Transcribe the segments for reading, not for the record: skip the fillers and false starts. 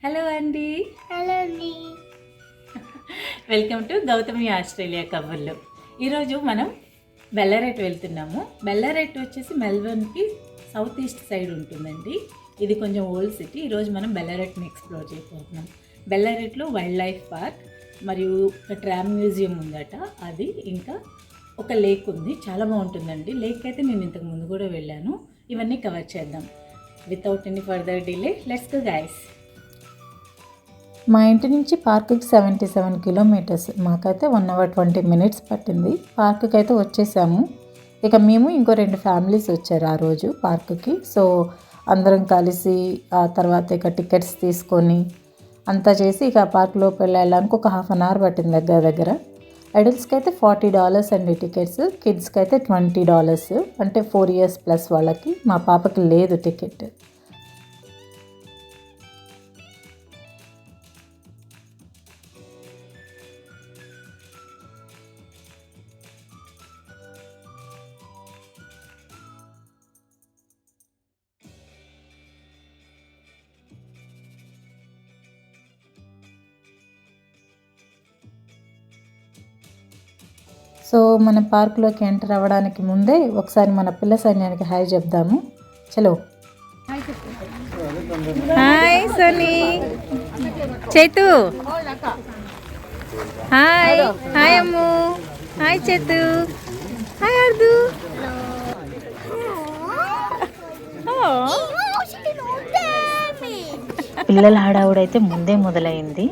Hello అండి. Hello అండి. Welcome to Gautami Australia కబుర్లు. ఈరోజు మనం బెల్లారెట్ వెళ్తున్నాము. బెల్లారెట్ వచ్చేసి మెల్బర్న్కి సౌత్ ఈస్ట్ సైడ్ ఉంటుందండి. ఇది కొంచెం ఓల్డ్ సిటీ. ఈరోజు మనం బెల్లారెట్ని ఎక్స్ప్లోర్ చేయబోతున్నాం. బెల్లారెట్లో వైల్డ్ లైఫ్ పార్క్ మరియు ఒక ట్రామ్ మ్యూజియం ఉందట, అది ఇంకా ఒక లేక్ ఉంది. చాలా బాగుంటుందండి. లేక్ అయితే నేను ఇంతకు ముందు కూడా వెళ్ళాను. ఇవన్నీ కవర్ చేద్దాం. Without any further delay, let's go guys. మా ఇంటి నుంచి పార్కుకి 77 కిలోమీటర్స్. మాకైతే 1 hour 20 minutes పట్టింది. పార్కుకి అయితే వచ్చేసాము. ఇక మేము ఇంకో 2 ఫ్యామిలీస్ వచ్చారు ఆ రోజు పార్కుకి. సో అందరం కలిసి ఆ తర్వాత ఇక టికెట్స్ తీసుకొని అంతా చేసి ఇక పార్క్ లోపల వెళ్ళడానికి ఒక హాఫ్ అన్ అవర్ పట్టింది దగ్గర. అడల్ట్స్కి అయితే $40 అండి టికెట్స్, కిడ్స్కి అయితే $20, అంటే 4 years ప్లస్ వాళ్ళకి. మా పాపకి లేదు టికెట్. సో మన పార్క్లోకి ఎంటర్ అవ్వడానికి ముందే ఒకసారి మన పిల్ల సైన్యానికి హాయ్ చెప్దాము. చలో. హాయ్ సోనీ, చేతు. హాయ్ హాయ్ అమ్ము. హాయ్ చేతు. హాయ్ అర్దు. పిల్లల హడావుడైతే ముందే మొదలైంది.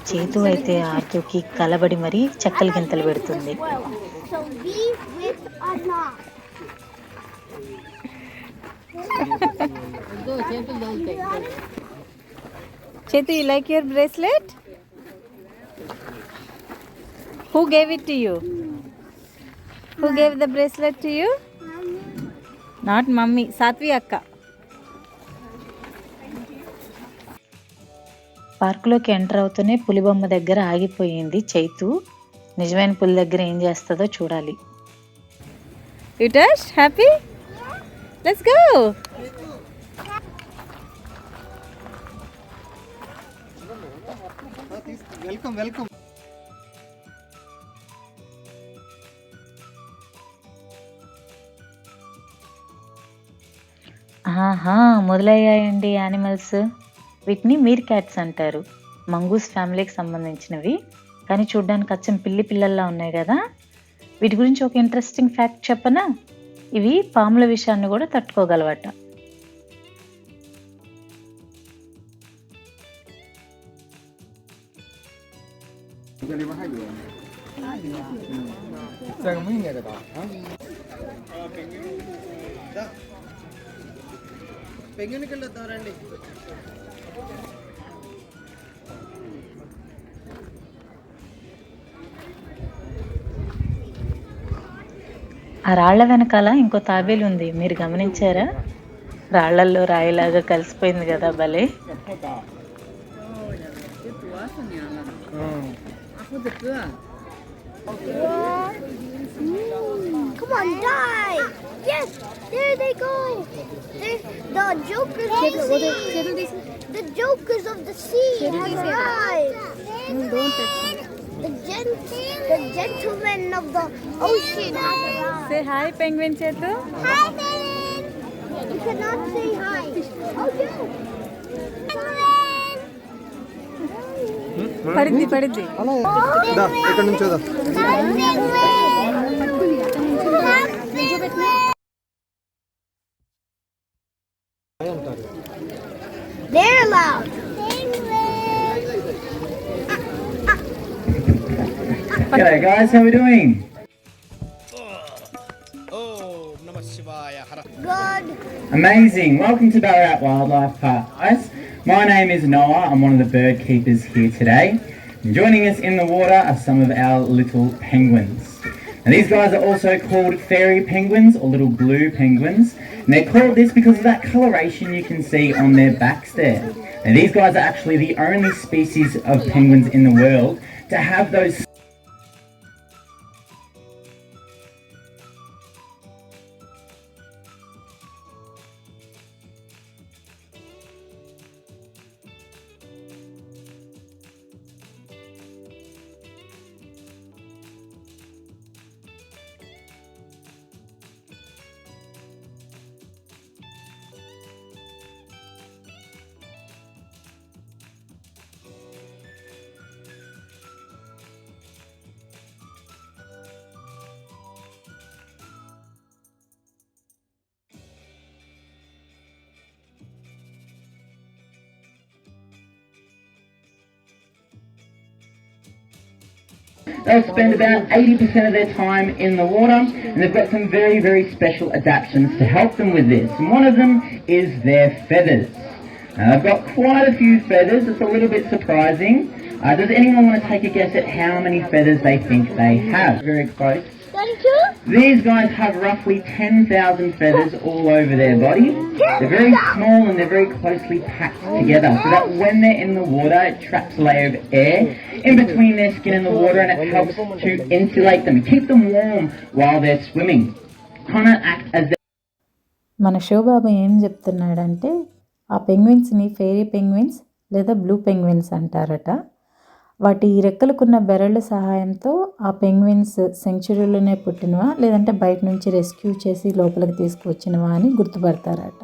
చేతు అయితే ఆర్తుకి కలబడి మరీ చెక్కలు గింతలు పెడుతుంది. Chetu, you like your bracelet? Who gave it to you? Who gave the bracelet to you? Not mummy, Satvi akka. పార్కులోకి ఎంటర్ అవుతూనే పులిబొమ్మ దగ్గర ఆగిపోయింది చైతు. నిజమైన పులి దగ్గర ఏం చేస్తుందో చూడాలి. You touched? Happy? Let's go. Welcome. ఆహా, మొదలయ్యాయండి యానిమల్స్. వీటిని మీర్ క్యాట్స్ అంటారు. మంగూస్ ఫ్యామిలీకి సంబంధించినవి, కానీ చూడ్డానికి అచ్చం పిల్లి పిల్లల్లా ఉన్నాయి కదా. వీటి గురించి ఒక ఇంట్రెస్టింగ్ ఫ్యాక్ట్ చెప్పనా? ఇవి పాముల విషయాన్ని కూడా తట్టుకోగలవట. ఆ రాళ్ల వెనకాల ఇంకో తాబేలు ఉంది, మీరు గమనించారా? రాళ్లల్లో రాయిలాగా కలిసిపోయింది కదా, భలే. Come on, die! Yes, there they go. The jokers of the sea. The jokers of the sea have arrived. Don't touch them. The gentlemen of the ocean have arrived. Say hi, penguin Chetu. Hi, penguin. You cannot say hi. Oh, yeah. పడింది. ఇక్కడ నుంచి They're allowed. G'day guys, how we doing? Good. Amazing. Welcome to Ballarat Wildlife Park, guys. My name is Noah. I'm one of the bird keepers here today. And joining us in the water are some of our little penguins. And these guys are also called fairy penguins or little blue penguins. And they're called this because of that coloration you can see on their backs there. And these guys are actually the only species of penguins in the world to have those they'll spend about 80% of their time in the water, and they've got some very, very special adaptations to help them with this. And one of them is their feathers. Now, they've got quite a few feathers. It's a little bit surprising. Does anyone want to take a guess at how many feathers they think they have? Very close. 32? These guys have roughly 10,000 feathers all over their body. They're very small and they're very closely packed together, so that when they're in the water, it traps a layer of air in between their skin and the water, and it helps to insulate them, keep them warm while they're swimming. Kind of act as మన show బాబు ఏం చెప్తున్నాడంటే ఆ పెంగ్విన్స్ని fairy penguins లేదా blue penguins అంటారట. వాటి రెక్కలకున్న బెరళ్ళ సహాయంతో ఆ penguins సెంచురీలోనే పుట్టినవా లేదంటే బయట నుంచి రెస్క్యూ చేసి లోపలికి తీసుకువచ్చినవా అని గుర్తుపడతారట.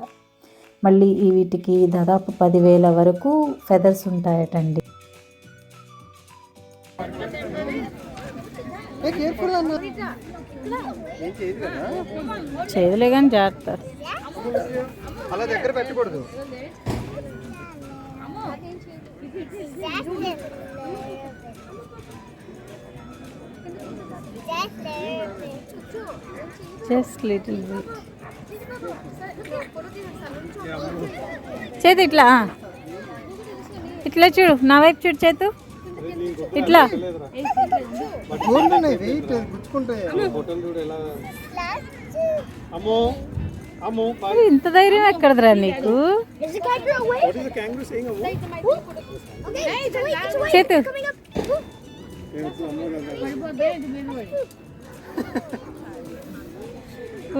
మళ్ళీ వీటికి దాదాపు 10,000 వరకు ఫెదర్స్ ఉంటాయటండి. చేదులే కానీ జాగ్రత్త. అలా దగ్గర పెట్టకూడదు. Just little bit. చేతు ఇట్లా ఇట్లా చూడు, నా వైపు చూడు చేతు, ఇట్లా. ఇంత ధైర్యం ఎక్కడదిరా నీకు? చేతు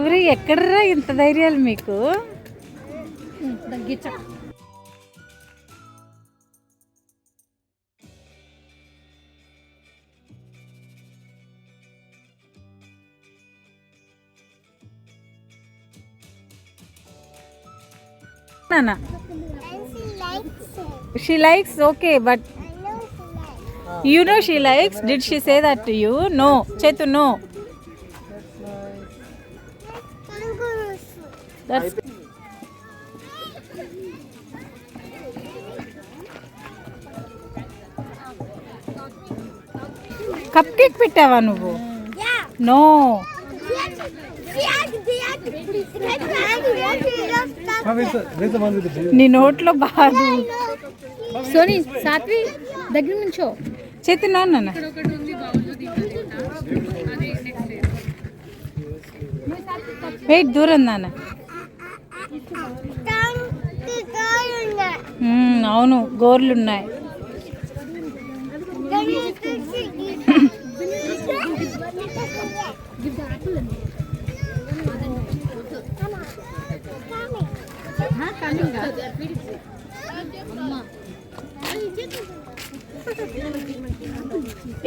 ఊరి ఎక్కడరా ఇంత ధైర్యాలు మీకు? Nana. She likes, okay, but you know she likes. Did she say that to you? No. Chetu, no. That's cup cake పెట్టావా నువ్వు? నో. నీ నోట్లో బాదు. సోనీ సాత్వి దగ్గర నుంచో చేతి నాన్న వెయిట్, దూరం నాన్న. అవును, గోర్లున్నాయి.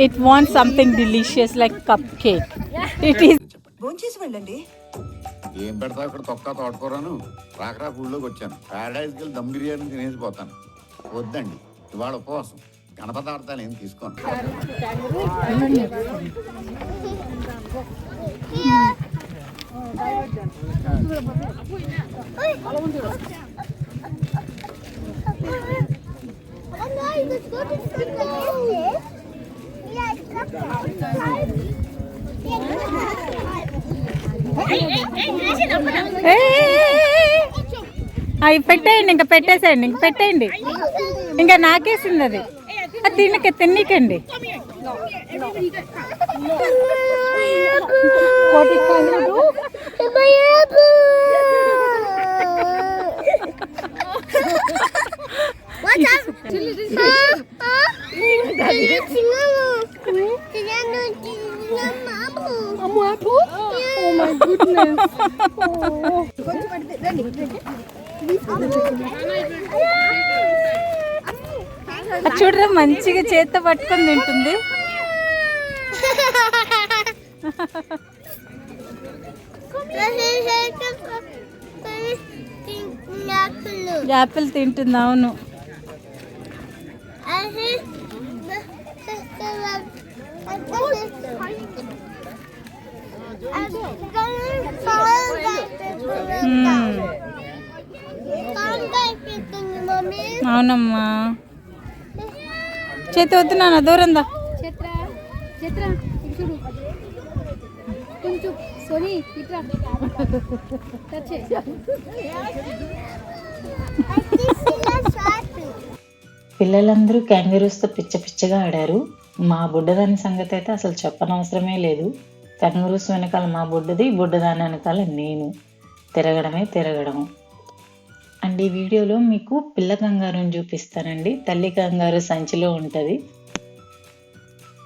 It wants something delicious like cupcake. It is. భోంచేసి వెళ్ళండి. ఏం పెడతా ఇక్కడ తొక్క తోటకూరను రాకరా ఊళ్ళోకి వచ్చాను. ప్యారడైజ్కి వెళ్ళి దమ్ బిర్యానీ తినేసి పోతాను. వద్దండి, ఇవాళ ఉపవాసం. గణపదార్థాలు ఏం తీసుకోను. అవి పెట్టేయండి, ఇంకా పెట్టేసేయండి, ఇంకా పెట్టేయండి. ఇంకా నాకేసింది అది. తిన్నకండి. చూడరా మంచిగా చేత్తో పట్టుకొని తింటుంది. యాపిల్ తింటుంది. అవును, అవునమ్మా. చేతి వద్దు నాన్న, దూరం దా. చిత్ర చిత్ర సోనీ ఇట్రా టచ్ చేయి పిల్లలందరూ క్యాంగరూస్తో పిచ్చగా ఆడారు. మా బుడ్డదాని సంగతి అయితే అసలు చెప్పనవసరమే లేదు. క్యాంగరూస్ వెనకాల మా బుడ్డదాని వెనకాల నేను తిరగడం. అండ్ ఈ వీడియోలో మీకు పిల్ల కంగారుని చూపిస్తానండి. తల్లి కంగారు సంచిలో ఉంటుంది.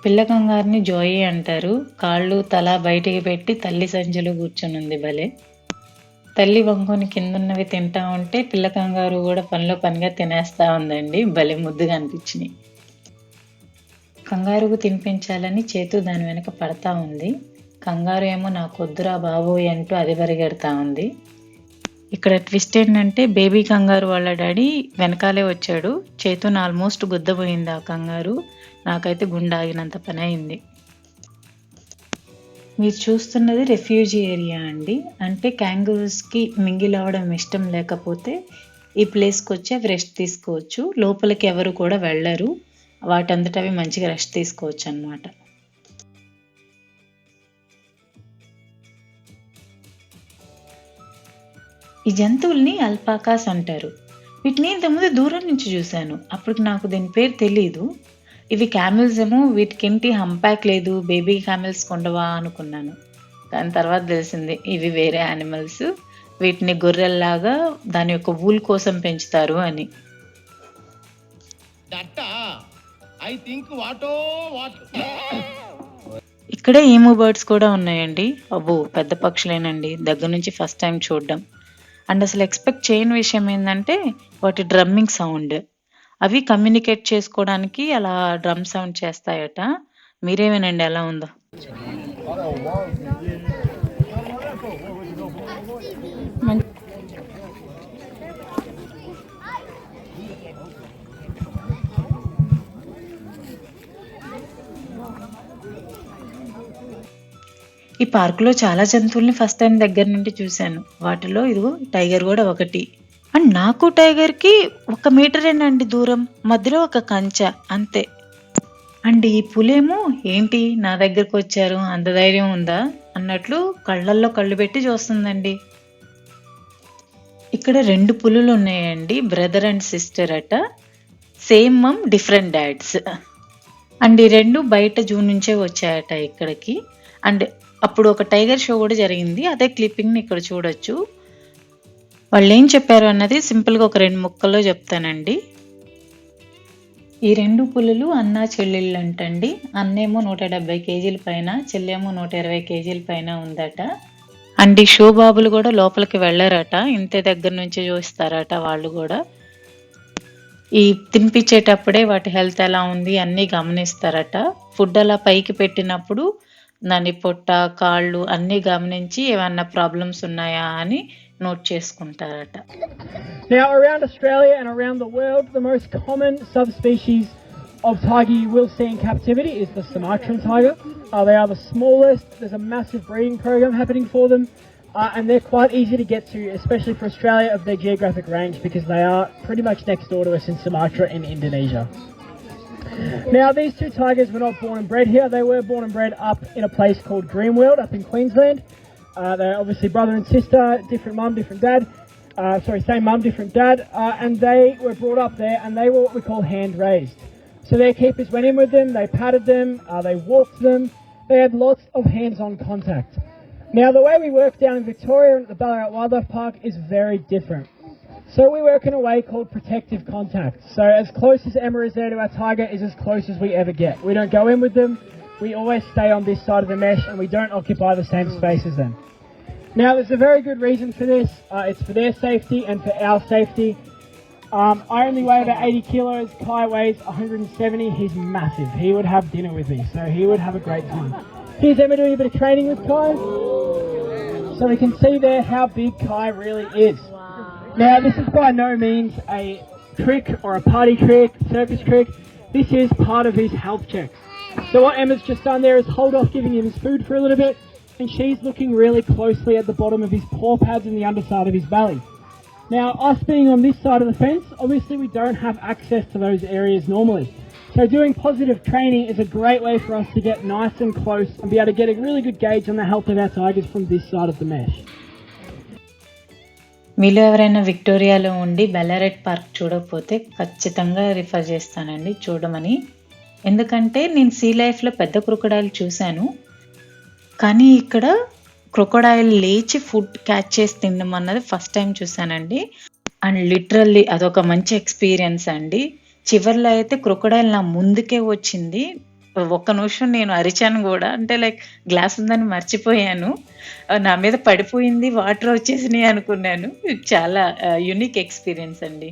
పిల్ల కంగారుని జోయి అంటారు. కాళ్ళు తల బయటికి పెట్టి తల్లి సంచిలో కూర్చొని ఉంది భలే. తల్లి వంగుని కిందున్నవి తింటా ఉంటే పిల్ల కంగారు కూడా పనిగా తినేస్తూ ఉందండి. భలే ముద్దుగా అనిపించినాయి. కంగారుకు తినిపించాలని చేతు దాని వెనక పడతా ఉంది. కంగారు ఏమో నాకొద్దురా బాబోయ్ అంటూ అది పరిగెడతా ఉంది. ఇక్కడ ట్విస్ట్ ఏంటంటే బేబీ కంగారు వాళ్ళ డాడీ వెనకాలే వచ్చాడు. చేతును ఆల్మోస్ట్ గుద్దపోయింది ఆ కంగారు. నాకైతే గుండె ఆగినంత పని అయింది. మీరు చూస్తున్నది రెఫ్యూజీ ఏరియా అండి. అంటే క్యాంగరూస్కి మింగిల్ అవ్వడం ఇష్టం లేకపోతే ఈ ప్లేస్కి వచ్చి అవి రెస్ట్ తీసుకోవచ్చు. లోపలికి ఎవరు కూడా వెళ్ళరు. వాటంతట అవి మంచిగా రెస్ట్ తీసుకోవచ్చు అన్నమాట. ఈ జంతువుల్ని అల్పాకాస్ అంటారు. వీటిని ఇంతకుముందు దూరం నుంచి చూశాను. అప్పుడు నాకు దీని పేరు తెలీదు. ఇవి క్యామిల్స్ ఏమో, వీటికేంటి హంప్యాక్ లేదు, బేబీ క్యామిల్స్ కొండవా అనుకున్నాను. దాని తర్వాత తెలిసింది ఇవి వేరే యానిమల్స్. వీటిని గొర్రెల్లాగా దాని యొక్క వూల్ కోసం పెంచుతారు అని. ఇక్కడే ఈము బర్డ్స్ కూడా ఉన్నాయండి. అబ్బో పెద్ద పక్షులేనండి. దగ్గర నుంచి ఫస్ట్ టైం చూడడం. అండ్ అసలు ఎక్స్పెక్ట్ చేయని విషయం ఏంటంటే వాటి డ్రమ్మింగ్ సౌండ్. అవి కమ్యూనికేట్ చేసుకోవడానికి అలా డ్రమ్ సౌండ్ చేస్తాయట. మీరేమేనండి ఎలా ఉందో. ఈ పార్కులో చాలా జంతువుల్ని ఫస్ట్ టైం దగ్గర నుండి చూశాను. వాటిలో ఇదిగో టైగర్ కూడా ఒకటి. అండ్ నాకు టైగర్కి 1 మీటరేనండి దూరం. మధ్యలో ఒక కంచె అంతే. అండ్ ఈ పులేమో ఏంటి నా దగ్గరకు వచ్చారు, అంత ధైర్యం ఉందా అన్నట్లు కళ్ళల్లో కళ్ళు పెట్టి చూస్తుందండి. ఇక్కడ 2 పులులు ఉన్నాయండి. బ్రదర్ అండ్ సిస్టర్ అట. Same mom different dads. And ఈ 2 బయట జూ నుంచే వచ్చాయట ఇక్కడికి. అండ్ అప్పుడు ఒక టైగర్ షో కూడా జరిగింది. అదే క్లిప్పింగ్ని ఇక్కడ చూడొచ్చు. వాళ్ళు ఏం చెప్పారు అన్నది సింపుల్గా ఒక 2 ముక్కల్లో చెప్తానండి. ఈ 2 పులులు అన్నా చెల్లెళ్ళు అంటండి. అన్నేమో 170 కేజీల పైన, చెల్లేమో 120 కేజీల పైన ఉందట. అండ్ ఈ షో బాబులు కూడా లోపలికి వెళ్ళారట. ఇంతే దగ్గర నుంచి చూస్తారట వాళ్ళు కూడా. ఈ తినిపించేటప్పుడే వాటి హెల్త్ ఎలా ఉంది అన్నీ గమనిస్తారట. ఫుడ్ అలా పైకి పెట్టినప్పుడు దాని పొట్ట, కాళ్ళు అన్నీ గమనించి ఏమన్నా ప్రాబ్లమ్స్ ఉన్నాయా అని note చేసుకుంటారట. Now around Australia and around the world, the most common subspecies of tiger you will see in captivity is the Sumatran tiger. They are the smallest. There's a massive breeding program happening for them, and they're quite easy to get to, especially for Australia, of their geographic range, because they are pretty much next door to us in Sumatra in Indonesia. Now these 2 tigers were not born and bred here. They were born and bred up in a place called Greenworld up in Queensland. They're obviously brother and sister, different mum, different dad. Same mum, different dad. And they were brought up there, and they were what we call hand raised. So their keepers went in with them, they patted them, they walked them. They had lots of hands-on contact. Now the way we work down in Victoria at the Ballarat Wildlife Park is very different. So we work in a way called protective contact. So as close as Emma is there to our tiger is as close as we ever get. We don't go in with them. We always stay on this side of the mesh, and we don't occupy the same space as them. Now there's a very good reason for this. It's for their safety and for our safety. I only weigh about 80 kilos. Kai weighs 170. He's massive. He would have dinner with me, so he would have a great time. Here's Emma doing a bit of training with Kai. So we can see there how big Kai really is. Now this is by no means a trick or a party trick, circus trick. This is part of his health check. So what Emma's just done there is hold off giving him his food for a little bit, and she's looking really closely at the bottom of his paw pads and the underside of his belly. Now us being on this side of the fence, obviously we don't have access to those areas normally. So So doing positive training is a great way for us to get nice and close and be able to get a really good gauge on the health of our tigers from this side of the mesh. మీలో ఎవరైనా విక్టోరియాలో ఉండి బెల్లారెట్ park చూడకపోతే ఖచ్చితంగా refer చేస్తానండి చూడమని. ఎందుకంటే నేను see లైఫ్లో పెద్ద క్రొకొడైల్ చూశాను, కానీ ఇక్కడ క్రొకొడైల్ లేచి ఫుడ్ క్యాచ్ చేసి తినడం అన్నది ఫస్ట్ టైం చూశానండి. అండ్ లిటరల్లీ అదొక మంచి ఎక్స్పీరియన్స్ అండి. చివర్లో అయితే క్రొకొడైల్ నా ముందుకే వచ్చింది. ఒక్క నిమిషం నేను అరిచాను కూడా, అంటే లైక్ గ్లాస్ ఉందని మర్చిపోయాను, నా మీద పడిపోయింది, వాటర్ వచ్చేసినాయి అనుకున్నాను. చాలా యూనిక్ ఎక్స్పీరియన్స్ అండి.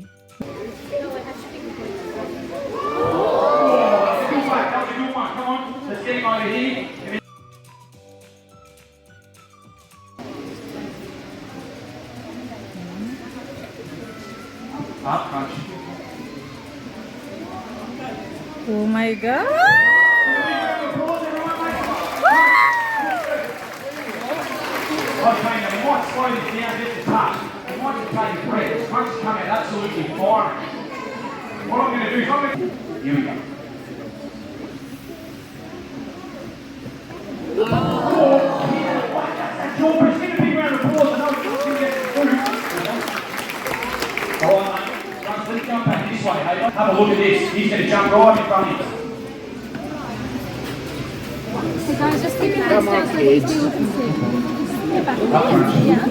Oh my god. Okay, now you want to slow this down just a touch. You want to take a breath. This punch is coming out absolutely fine. What I'm going to do is Here we go. George, give a big round of applause. I know it's going to get through. All right, mate. Let's jump back this way. Hey, have a look at this. He's going to jump right in front of you. So guys, just keep your hands down so you can see. Back. Yeah.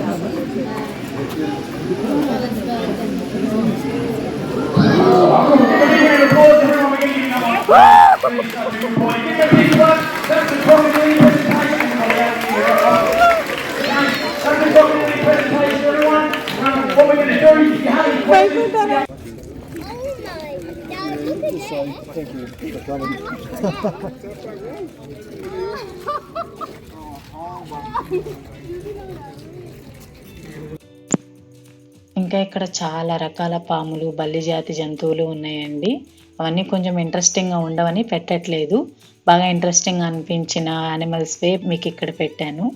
ఇంకా ఇక్కడ చాలా రకాల పాములు, బల్లి జాతి జంతువులు ఉన్నాయండి. అవన్నీ కొంచెం ఇంట్రెస్టింగ్గా ఉండవని పెట్టట్లేదు. బాగా ఇంట్రెస్టింగ్ అనిపించిన యానిమల్స్వే మీకు ఇక్కడ పెట్టాను.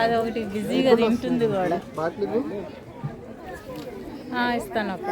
అది ఒకటి బిజీగా తింటుంది కూడా. ఇస్తాను ఒక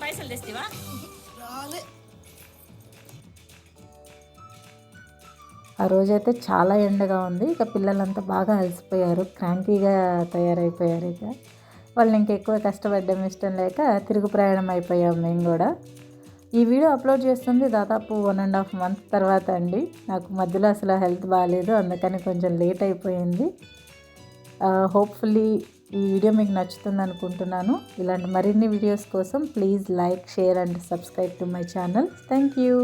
పైసలు తెస్తావా? ఆ రోజైతే చాలా ఎండగా ఉంది. ఇక పిల్లలంతా బాగా అలసిపోయారు, క్రాంకీగా తయారైపోయారు. ఇక వాళ్ళని ఇంకెక్కువ కష్టపడడం ఇష్టం లేక తిరుగు ప్రయాణం అయిపోయాం మేము కూడా. ఈ వీడియో అప్లోడ్ చేస్తుంది దాదాపు 1.5 month తర్వాత అండి. నాకు మధ్యలో అసలు హెల్త్ బాగాలేదు, అందుకని కొంచెం లేట్ అయిపోయింది. హోప్ఫుల్లీ ఈ వీడియో మీకు నచ్చుతుంది అనుకుంటున్నాను. ఇలాంటి మరిన్ని వీడియోస్ కోసం please like, share and subscribe to my channel. Thank you.